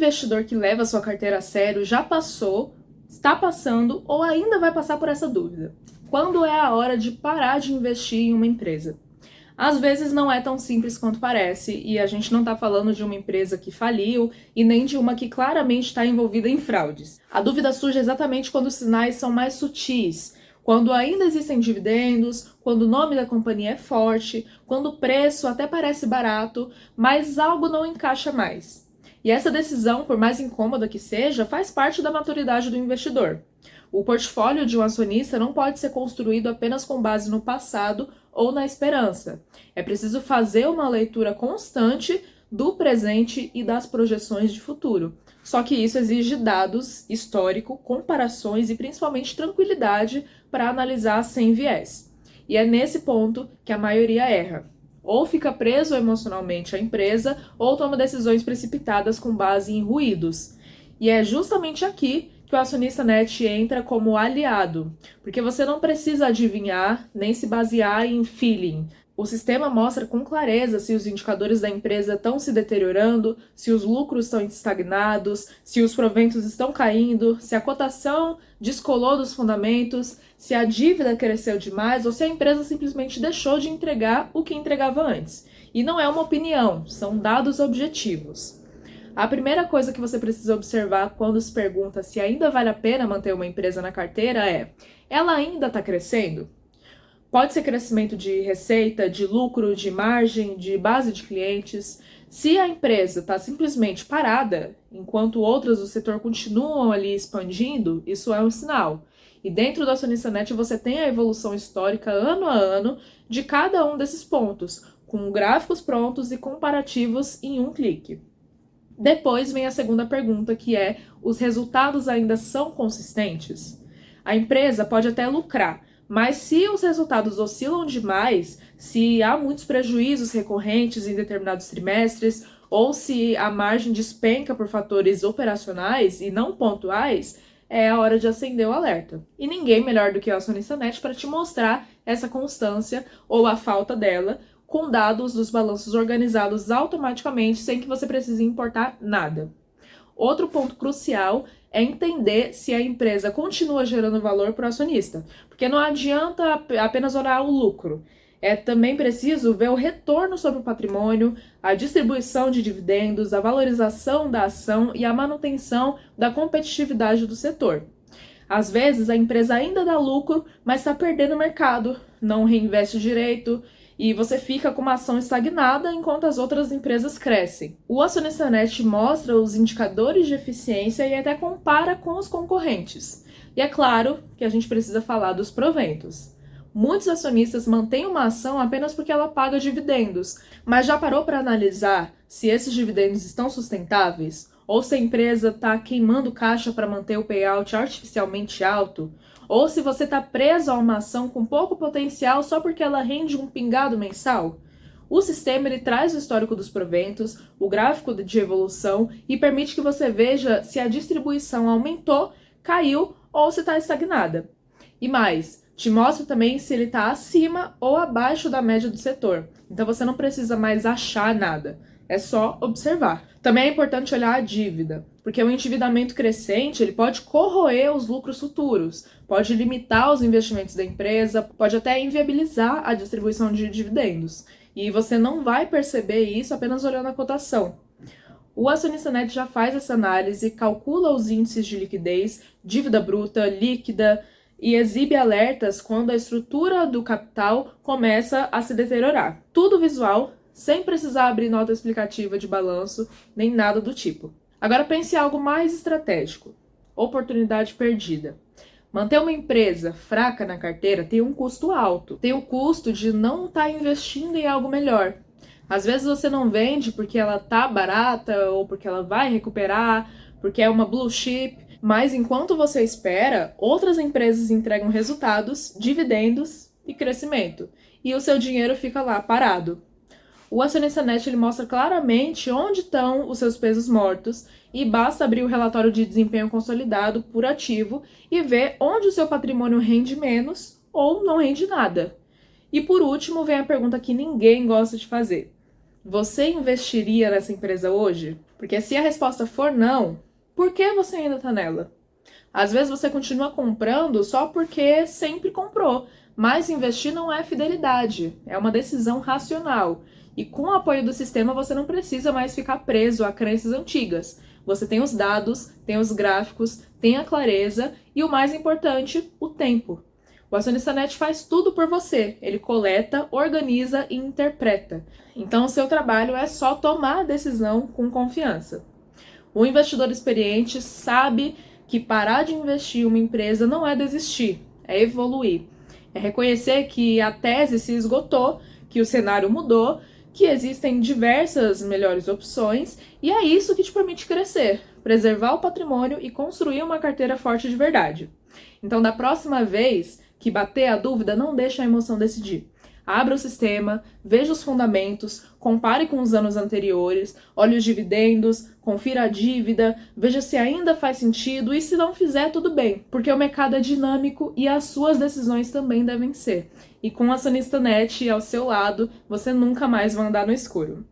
investidor que leva a sua carteira a sério já passou, está passando ou ainda vai passar por essa dúvida. Quando é a hora de parar de investir em uma empresa? Às vezes não é tão simples quanto parece, e a gente não está falando de uma empresa que faliu e nem de uma que claramente está envolvida em fraudes. A dúvida surge exatamente quando os sinais são mais sutis, quando ainda existem dividendos, quando o nome da companhia é forte, quando o preço até parece barato, mas algo não encaixa mais. E essa decisão, por mais incômoda que seja, faz parte da maturidade do investidor. O portfólio de um acionista não pode ser construído apenas com base no passado ou na esperança. É preciso fazer uma leitura constante do presente e das projeções de futuro. Só que isso exige dados, histórico, comparações e principalmente tranquilidade para analisar sem viés. E é nesse ponto que a maioria erra. Ou fica preso emocionalmente à empresa, ou toma decisões precipitadas com base em ruídos. E é justamente aqui que o acionista net entra como aliado, porque você não precisa adivinhar nem se basear em feeling. O sistema mostra com clareza se os indicadores da empresa estão se deteriorando, se os lucros estão estagnados, se os proventos estão caindo, se a cotação descolou dos fundamentos, se a dívida cresceu demais ou se a empresa simplesmente deixou de entregar o que entregava antes. E não é uma opinião, são dados objetivos. A primeira coisa que você precisa observar quando se pergunta se ainda vale a pena manter uma empresa na carteira é: ela ainda está crescendo? Pode ser crescimento de receita, de lucro, de margem, de base de clientes. Se a empresa está simplesmente parada, enquanto outras do setor continuam ali expandindo, isso é um sinal. E dentro do Acionista Net você tem a evolução histórica ano a ano de cada um desses pontos, com gráficos prontos e comparativos em um clique. Depois vem a segunda pergunta, que é: os resultados ainda são consistentes? A empresa pode até lucrar, mas se os resultados oscilam demais, se há muitos prejuízos recorrentes em determinados trimestres, ou se a margem despenca por fatores operacionais e não pontuais, é a hora de acender o alerta. E ninguém melhor do que o Acionista Net para te mostrar essa constância ou a falta dela, com dados dos balanços organizados automaticamente, sem que você precise importar nada. Outro ponto crucial é entender se a empresa continua gerando valor para o acionista, porque não adianta apenas olhar o lucro. É também preciso ver o retorno sobre o patrimônio, a distribuição de dividendos, a valorização da ação e a manutenção da competitividade do setor. Às vezes a empresa ainda dá lucro, mas está perdendo mercado, não reinveste direito, e você fica com uma ação estagnada enquanto as outras empresas crescem. O Acionista Net mostra os indicadores de eficiência e até compara com os concorrentes. E é claro que a gente precisa falar dos proventos. Muitos acionistas mantêm uma ação apenas porque ela paga dividendos, mas já parou para analisar se esses dividendos estão sustentáveis? Ou se a empresa está queimando caixa para manter o payout artificialmente alto? Ou se você está preso a uma ação com pouco potencial só porque ela rende um pingado mensal? O sistema ele traz o histórico dos proventos, o gráfico de evolução e permite que você veja se a distribuição aumentou, caiu ou se está estagnada. E mais, te mostra também se ele está acima ou abaixo da média do setor. Então você não precisa mais achar nada, é só observar. Também é importante olhar a dívida, porque o endividamento crescente ele pode corroer os lucros futuros, pode limitar os investimentos da empresa, pode até inviabilizar a distribuição de dividendos. E você não vai perceber isso apenas olhando a cotação. O Acionista Net já faz essa análise, calcula os índices de liquidez, dívida bruta, líquida, e exibe alertas quando a estrutura do capital começa a se deteriorar. Tudo visual, sem precisar abrir nota explicativa de balanço, nem nada do tipo. Agora pense em algo mais estratégico. Oportunidade perdida. Manter uma empresa fraca na carteira tem um custo alto. Tem o custo de não estar investindo em algo melhor. Às vezes você não vende porque ela tá barata ou porque ela vai recuperar, porque é uma blue chip, mas enquanto você espera, outras empresas entregam resultados, dividendos e crescimento, e o seu dinheiro fica lá parado. O Acionista Net ele mostra claramente onde estão os seus pesos mortos e basta abrir o relatório de desempenho consolidado por ativo e ver onde o seu patrimônio rende menos ou não rende nada. E por último vem a pergunta que ninguém gosta de fazer. Você investiria nessa empresa hoje? Porque se a resposta for não, por que você ainda tá nela? Às vezes você continua comprando só porque sempre comprou, mas investir não é fidelidade, é uma decisão racional. E com o apoio do sistema você não precisa mais ficar preso a crenças antigas. Você tem os dados, tem os gráficos, tem a clareza e o mais importante, o tempo. O Acionista Net faz tudo por você. Ele coleta, organiza e interpreta. Então o seu trabalho é só tomar a decisão com confiança. O investidor experiente sabe que parar de investir em uma empresa não é desistir, é evoluir. É reconhecer que a tese se esgotou, que o cenário mudou, que existem diversas melhores opções e é isso que te permite crescer, preservar o patrimônio e construir uma carteira forte de verdade. Então, da próxima vez que bater a dúvida, não deixe a emoção decidir. Abra o sistema, veja os fundamentos, compare com os anos anteriores, olhe os dividendos, confira a dívida, veja se ainda faz sentido e se não fizer, tudo bem, porque o mercado é dinâmico e as suas decisões também devem ser. E com a Acionista Net ao seu lado, você nunca mais vai andar no escuro.